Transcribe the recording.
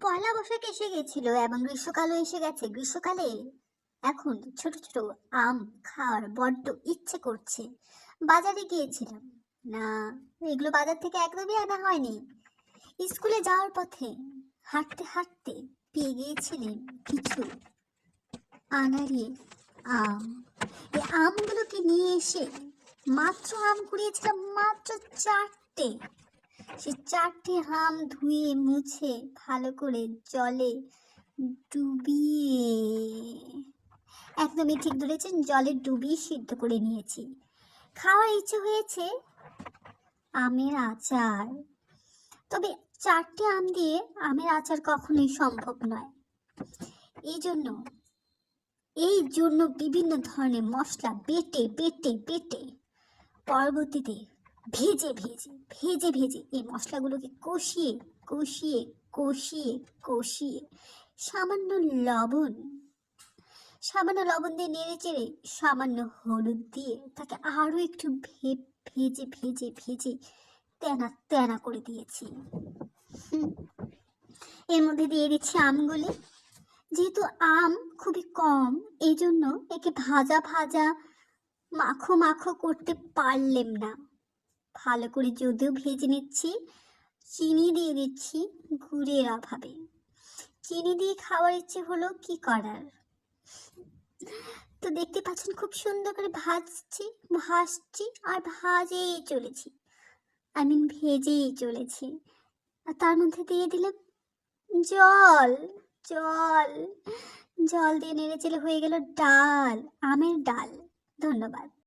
পয়লা বৈশাখ এসে গেছিল এবং গ্রীষ্মকালও এসে গেছে। গ্রীষ্মকালে এখন ছোট ছোট আম খাওয়ার বড্ড ইচ্ছে করছে। বাজারে গিয়েছিলাম, না, এগুলো বাজার থেকে একদমই আনা হয়নি। স্কুলে যাওয়ার পথে হাঁটতে হাঁটতে পেয়ে গিয়েছিলেন কিছু আনাড়ি আম। এই আমগুলোকে নিয়ে এসে মাত্র আম কুড়িয়েছিলাম, মাত্র 4টে। সে 4টে আম ধুয়ে মুছে ভালো করে জলে ডুবিয়ে, একদমই ঠিক ধরেছেন, জলে ডুবিয়ে সিদ্ধ করে নিয়েছি। খাওয়ার ইচ্ছে হয়েছে আমের আচার, তবে 4টে আম দিয়ে আমের আচার কখনোই সম্ভব নয়। এই জন্য বিভিন্ন ধরনের মশলা বেটে বেটে বেটে পরবর্তীতে ভেজে ভেজে ভেজে ভেজে এই মশলাগুলোকে কষিয়ে কষিয়ে কষিয়ে কষিয়ে সামান্য লবণ দিয়ে নেড়ে চেড়ে সামান্য হলুদ দিয়ে তাকে আরো একটু ভেজে ভেজে ভেজে তেনা তেনা করে দিয়েছি। এর মধ্যে দিয়ে দিচ্ছি আমগুলি। যেহেতু আম খুবই কম, এই জন্য একে ভাজা ভাজা মাখো মাখো করতে পারলাম না। ভালো করে যদিও ভেজে নিচ্ছি, চিনি দিয়ে দিচ্ছি গুড়ের অভাবে। চিনি দিয়ে খাওয়ার ইচ্ছে হলো, কি করার। তো দেখতে পাচ্ছেন খুব সুন্দর করে ভাজছি আর ভাজেই চলেছি, ভেজেই চলেছি। আর তার মধ্যে দিয়ে দিলাম জল জল জল দিয়ে নেড়ে চেড়ে হয়ে গেল ডাল, আমের ডাল। ধন্যবাদ।